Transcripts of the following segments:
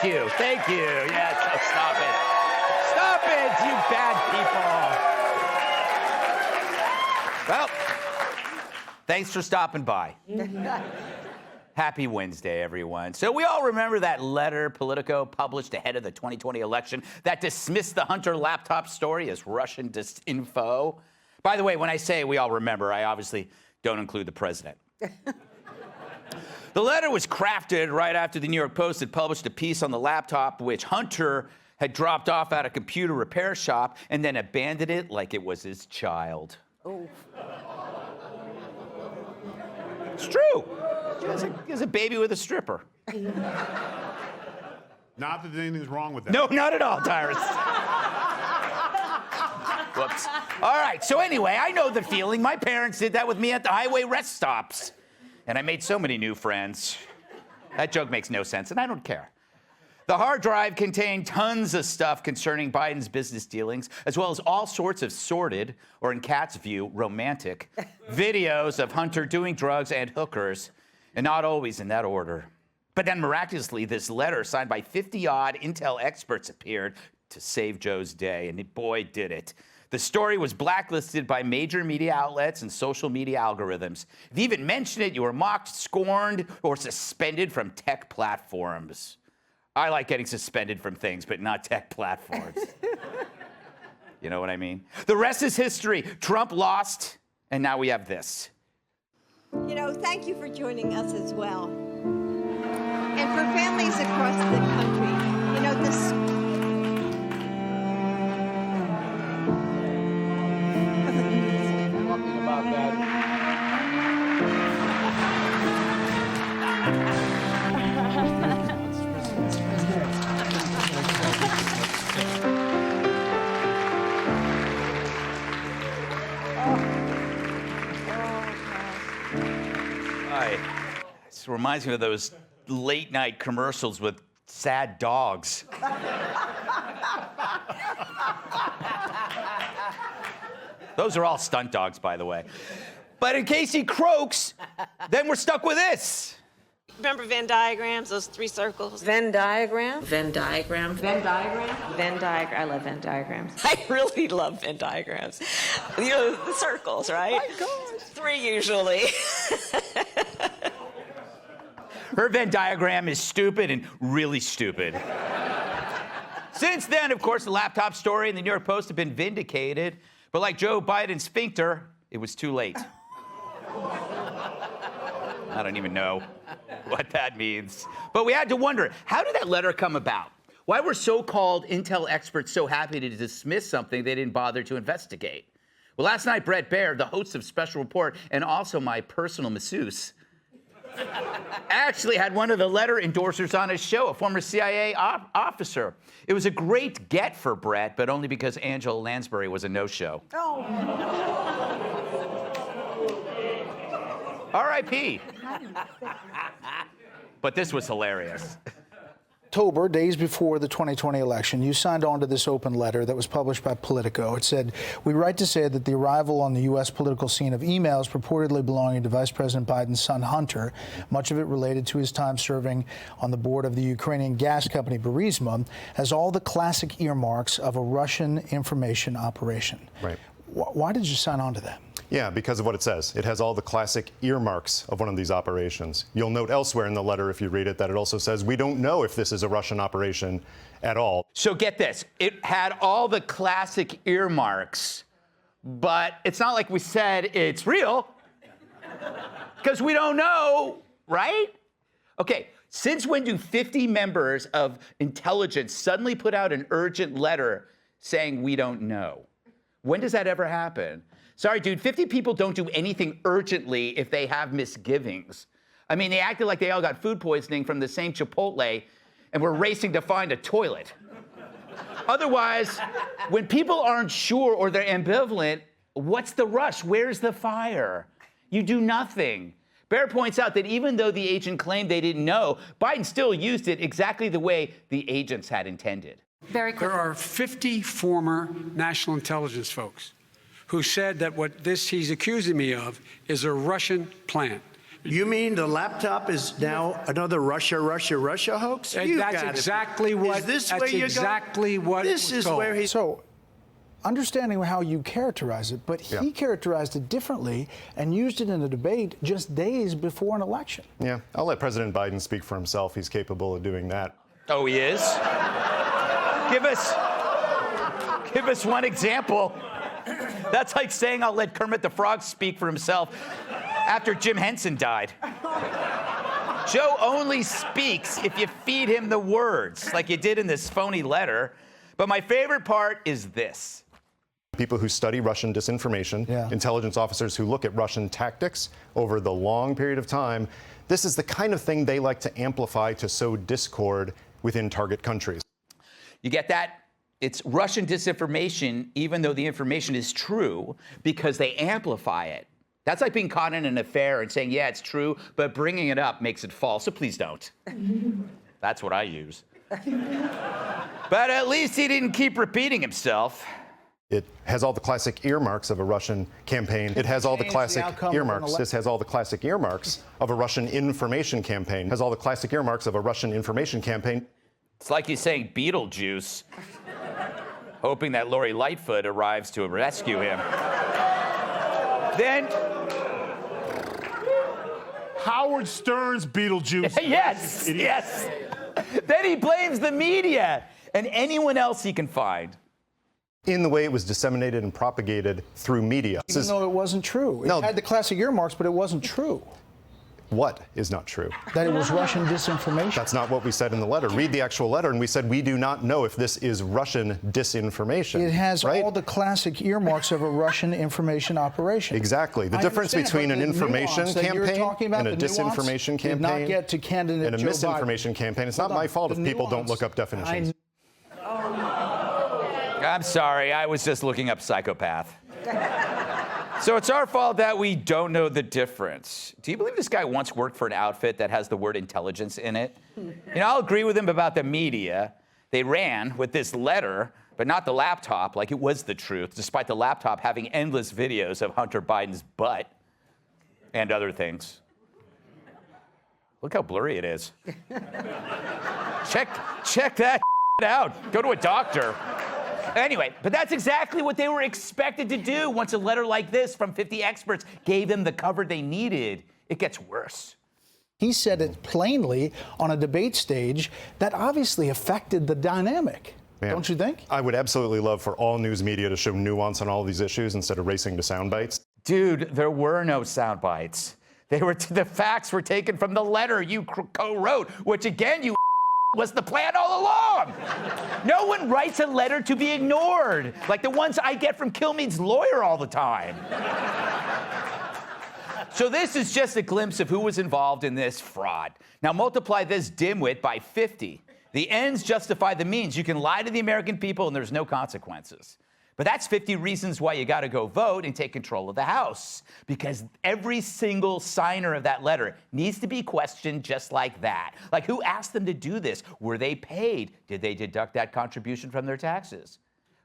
Thank you. Thank you. Yes, oh, stop it. Stop it, you bad people. Well, thanks for stopping by. Happy Wednesday, everyone. So we all remember that letter Politico published ahead of the 2020 election that dismissed the Hunter laptop story as Russian disinfo. By the way, when I say we all remember, I obviously don't include the president. The letter was crafted right after the New York Post had published a piece on the laptop which Hunter had dropped off at a computer repair shop and then abandoned it like it was his child. Oh. It's true. He was a baby with a stripper. Not that anything's wrong with that. No, not at all, Tyrus. Whoops. All right, so anyway, I know the feeling. My parents did that with me at the highway rest stops. And I made so many new friends. That joke makes no sense, and I don't care. The hard drive contained tons of stuff concerning Biden's business dealings, as well as all sorts of sordid, or in Kat's view, romantic, videos of Hunter doing drugs and hookers, and not always in that order. But then miraculously, this letter signed by 50-odd Intel experts appeared to save Joe's day, and boy, did it. The story was blacklisted by major media outlets and social media algorithms. If you even mentioned it, you were mocked, scorned, or suspended from tech platforms. I like getting suspended from things, but not tech platforms. You know what I mean? The rest is history. Trump lost, and now we have this. You know, thank you for joining us as well. And for families across the country, you know, this... Talking about that. This reminds me of those late night commercials with sad dogs. Those are all stunt dogs, by the way. But in case he croaks, then we're stuck with this. Remember Venn diagrams, those three circles? Venn diagram? Venn diagram. Venn diagram? Venn diagram. I love Venn diagrams. I really love Venn diagrams. You know, the circles, right? Oh my God. Three usually. Her Venn diagram is stupid and really stupid. Since then, of course, the laptop story and the New York Post have been vindicated. But like Joe Biden's sphincter, it was too late. I don't even know what that means. But we had to wonder, how did that letter come about? Why were so-called Intel experts so happy to dismiss something they didn't bother to investigate? Well, last night, Bret Baier, the host of Special Report and also my personal masseuse, actually had one of the letter endorsers on his show, a former CIA officer. It was a great get for Bret, but only because Angela Lansbury was a no-show. Oh. R.I.P. But this was hilarious. October, days before the 2020 election, you signed on to this open letter that was published by Politico. It said, "We write to say that the arrival on the U.S. political scene of emails purportedly belonging to Vice President Biden's son, Hunter, much of it related to his time serving on the board of the Ukrainian gas company Burisma, has all the classic earmarks of a Russian information operation." Right. Why did you sign on to that? Yeah, because of what it says. It has all the classic earmarks of one of these operations. You'll note elsewhere in the letter, if you read it, that it also says we don't know if this is a Russian operation at all. So get this. It had all the classic earmarks, but it's not like we said it's real, because we don't know, right? Okay, since when do 50 members of intelligence suddenly put out an urgent letter saying we don't know? When does that ever happen? Sorry, dude, 50 people don't do anything urgently if they have misgivings. I mean, they acted like they all got food poisoning from the same Chipotle and were racing to find a toilet. Otherwise, when people aren't sure or they're ambivalent, what's the rush? Where's the fire? You do nothing. Baier points out that even though the agent claimed they didn't know, Biden still used it exactly the way the agents had intended. Very quick. There are 50 former national intelligence folks who said that what he's accusing me of is a Russian plant. You mean the laptop is now another Russia hoax? And that's exactly what. Is this that's where you exactly go? what. This is told. where he. So, understanding how you characterize it, but he characterized it differently and used it in a debate just days before an election. Yeah, I'll let President Biden speak for himself. He's capable of doing that. Oh, he is? Give us one example. That's like saying I'll let Kermit the Frog speak for himself after Jim Henson died. Joe only speaks if you feed him the words, like you did in this phony letter. But my favorite part is this. People who study Russian disinformation, intelligence officers who look at Russian tactics over the long period of time, this is the kind of thing they like to amplify to sow discord within target countries. You get that? It's Russian disinformation, even though the information is true, because they amplify it. That's like being caught in an affair and saying, yeah, it's true, but bringing it up makes it false, so please don't. That's what I use. But at least he didn't keep repeating himself. It has all the classic earmarks of a Russian campaign. It has all the classic earmarks. This has all the classic earmarks of a Russian information campaign. It has all the classic earmarks of a Russian information campaign. It's like he's saying Beetlejuice, hoping that Lori Lightfoot arrives to rescue him. Then Howard Stern's Beetlejuice. yes. Then he blames the media and anyone else he can find. In the way it was disseminated and propagated through media. Even though it wasn't true. It had the classic earmarks, but it wasn't true. What is not true? That it was Russian disinformation. That's not what we said in the letter. Read the actual letter, and we said we do not know if this is Russian disinformation. It has right? all the classic earmarks of a Russian information operation. Exactly. The difference between an information campaign and a disinformation campaign not get to candidate and a Joe misinformation campaign. It's not my fault if people don't look up definitions. I'm sorry, I was just looking up psychopath. So it's our fault that we don't know the difference. Do you believe this guy once worked for an outfit that has the word intelligence in it? You know, I'll agree with him about the media. They ran with this letter, but not the laptop, like it was the truth, despite the laptop having endless videos of Hunter Biden's butt and other things. Look how blurry it is. Check that out. Go to a doctor. Anyway, but that's exactly what they were expected to do once a letter like this from 50 experts gave them the cover they needed. It gets worse. He said it plainly on a debate stage that obviously affected the dynamic. Man, don't you think? I would absolutely love for all news media to show nuance on all these issues instead of racing to sound bites. Dude, there were no sound bites. The facts were taken from the letter you co-wrote, which again, you was the plan all along. No one writes a letter to be ignored, like the ones I get from Kilmeade's lawyer all the time. So this is just a glimpse of who was involved in this fraud. Now multiply this dimwit by 50. The ends justify the means. You can lie to the American people and there's no consequences. But that's 50 reasons why you got to go vote and take control of the House. Because every single signer of that letter needs to be questioned just like that. Like, who asked them to do this? Were they paid? Did they deduct that contribution from their taxes?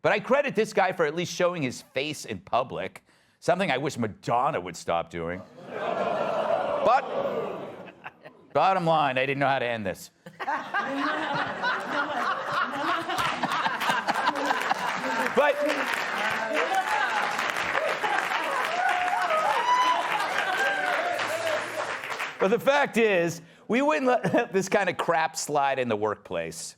But I credit this guy for at least showing his face in public, something I wish Madonna would stop doing. But, bottom line, I didn't know how to end this. But the fact is, we wouldn't let this kind of crap slide in the workplace.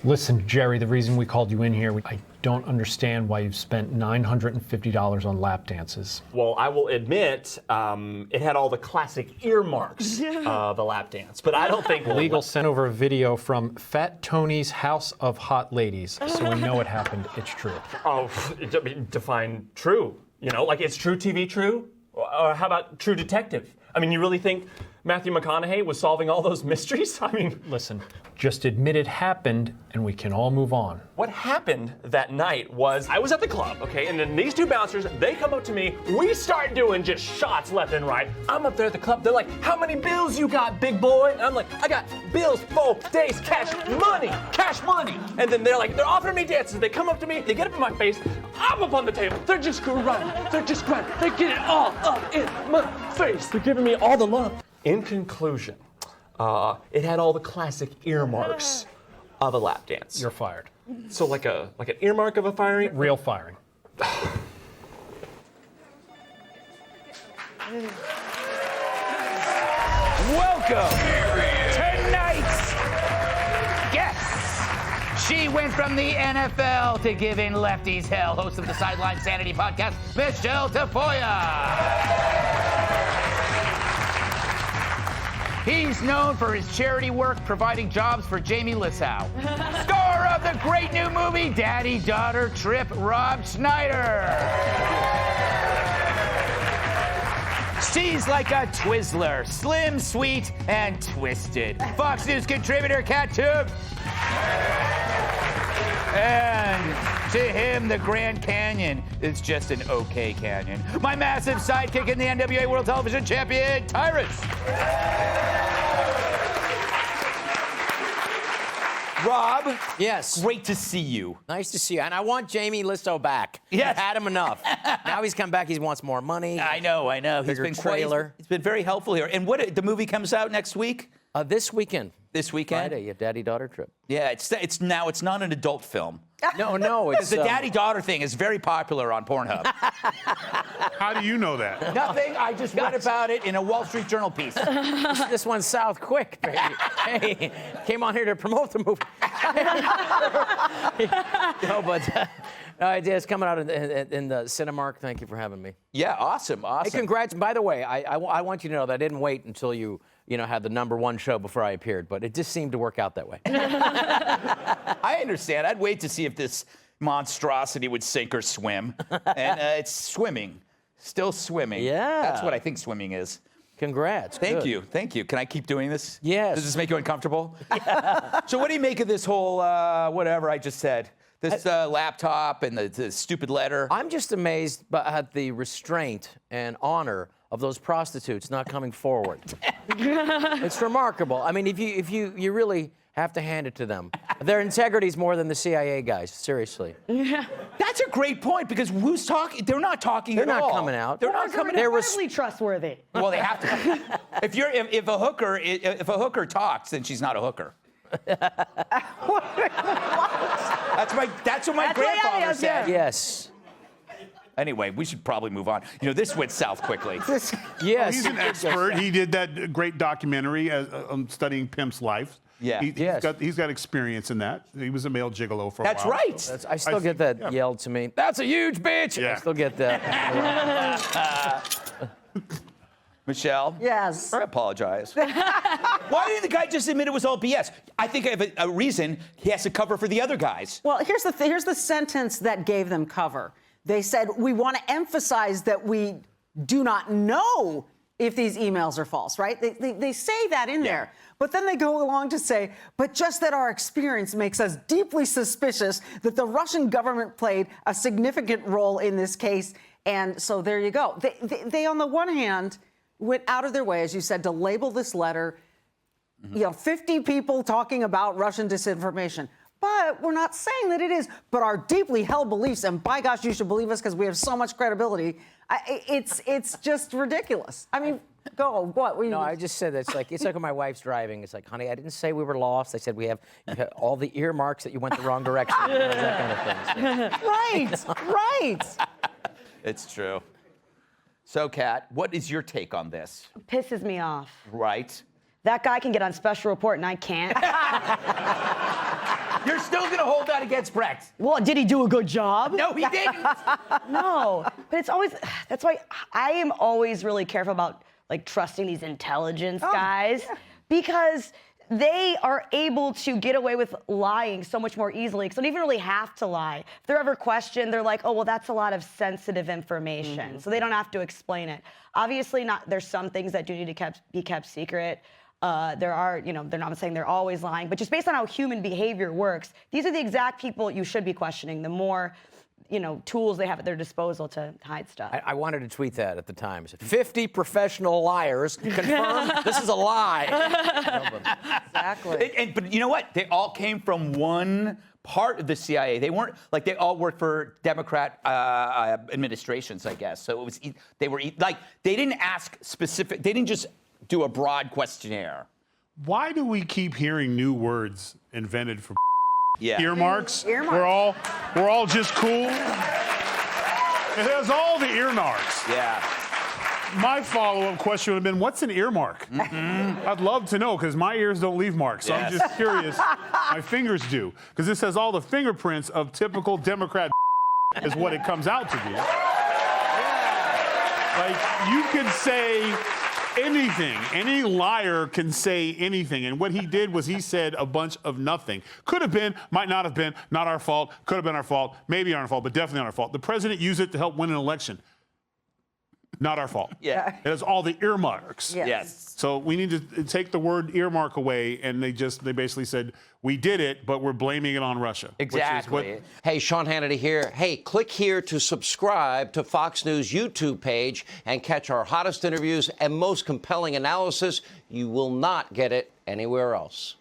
Listen, Jerry, the reason we called you in here, I don't understand why you've spent $950 on lap dances. Well, I will admit, it had all the classic earmarks of a lap dance, but I don't think... Legal sent over a video from Fat Tony's House of Hot Ladies, so we know it happened. It's true. Oh, define true. You know, like, is True TV true? Or how about True Detective? I mean, you really think Matthew McConaughey was solving all those mysteries? I mean, Listen, just admit it happened and we can all move on. what happened that night was I was at the club, okay, and then these two bouncers, they come up to me, we start doing just shots left and right. I'm up there at the club, they're like, how many bills you got, big boy? And I'm like, I got bills, 4 days, cash money. And then they're offering me dances. They come up to me, they get up in my face, I'm up on the table. They're just grinding, they get it all up in my face. They're giving me all the love. In conclusion, it had all the classic earmarks of a lap dance. You're fired. So like an earmark of a firing? Real firing. Welcome tonight's guest. She went from the NFL to giving lefties hell. Host of the Sideline Sanity podcast, Michelle Tafoya. He's known for his charity work providing jobs for Jamie Lissow. Star of the great new movie, Daddy-Daughter Trip, Rob Schneider. She's like a Twizzler, slim, sweet, and twisted. Fox News contributor, Kat Tube. And to him, the Grand Canyon is just an okay canyon. My massive sidekick in the NWA World Television Champion, Tyrus. Rob. Yes. Great to see you. Nice to see you. And I want Jamie Lissow back. Yes. I've had him enough. Now he's come back. He wants more money. I know. Bigger trailer. He's been very helpful here. And the movie comes out next week? This weekend. This weekend? Friday, a daddy-daughter trip. Yeah, it's not an adult film. No, it's the daddy-daughter thing is very popular on Pornhub. How do you know that? Nothing. I just read about it in a Wall Street Journal piece. This one's south quick, baby. Hey, came on here to promote the movie. No, but it's coming out in the Cinemark. Thank you for having me. Yeah, awesome. Hey, congrats. By the way, I want you to know that I didn't wait until you had the #1 show before I appeared, but it just seemed to work out that way. I understand. I'd wait to see if this monstrosity would sink or swim. And it's swimming. Still swimming. Yeah. That's what I think swimming is. Congrats. Thank Good. you. Thank you. Can I keep doing this? Yes. Does this make you uncomfortable? Yeah. So what do you make of this whole whatever I just said? This laptop and the stupid letter? I'm just amazed at the restraint and honor of those prostitutes not coming forward. It's remarkable. I mean, if you really have to hand it to them. Their integrity's more than the CIA guys, seriously. Yeah. That's a great point, because who's talking? They're not talking at all. They're not coming out. They're not coming out. They're incredibly trustworthy. Well, they have to. If a hooker talks, then she's not a hooker. That's what my grandfather said. Yes. Anyway, we should probably move on. You know, this went south quickly. Yes. Well, he's an expert. He did that great documentary studying Pimp's life. Yeah. He's got experience in that. He was a male gigolo for a while. That's right. I still get that yelled to me. That's a huge bitch. Yeah. I still get that. Michelle? Yes. I apologize. Why didn't the guy just admit it was all BS? I think I have a reason he has to cover for the other guys. Well, here's the sentence that gave them cover. They said, we want to emphasize that we do not know if these emails are false, right? They say that in there. But then they go along to say, but just that our experience makes us deeply suspicious that the Russian government played a significant role in this case. And so there you go. They on the one hand, went out of their way, as you said, to label this letter, 50 people talking about Russian disinformation. But we're not saying that it is, but our deeply held beliefs, and by gosh, you should believe us because we have so much credibility. It's just ridiculous. I mean, go, what? No, I just said it's like when my wife's driving. It's like, honey, I didn't say we were lost. I said you have all the earmarks that you went the wrong direction. That kind of thing. So. Right. It's true. So, Kat, what is your take on this? Pisses me off. Right. That guy can get on special report and I can't. You're still going to hold that against Bret. Well, did he do a good job? No, he didn't. No, but it's always, that's why I am always really careful about trusting these intelligence guys, because they are able to get away with lying so much more easily because they don't even really have to lie. If they're ever questioned, they're like, oh, well, that's a lot of sensitive information. So they don't have to explain it. Obviously, there's some things that do need to be kept secret. There are, they're not saying they're always lying, but just based on how human behavior works, these are the exact people you should be questioning. The more, tools they have at their disposal to hide stuff. I wanted to tweet that at the time. 50 professional liars confirm this is a lie. Exactly. But you know what? They all came from one part of the CIA. They weren't like they all worked for Democrat administrations, I guess. So it was they didn't ask specific. They didn't just do a broad questionnaire. Why do we keep hearing new words invented for Yeah. earmarks? Earmarks. We're all just cool. It has all the earmarks. Yeah. My follow-up question would have been, what's an earmark? I'd love to know, because my ears don't leave marks. So I'm just curious. My fingers do. Because this has all the fingerprints of typical Democrat is what it comes out to be. Like, you could say anything. Any liar can say anything. And what he did was he said a bunch of nothing. Could have been, might not have been, not our fault, could have been our fault, maybe our fault, but definitely not our fault. The president used it to help win an election. Not our fault. Yeah. It has all the earmarks. Yes. So we need to take the word earmark away, and they basically said, we did it, but we're blaming it on Russia. Exactly. Hey, Sean Hannity here. Hey, click here to subscribe to Fox News YouTube page and catch our hottest interviews and most compelling analysis. You will not get it anywhere else.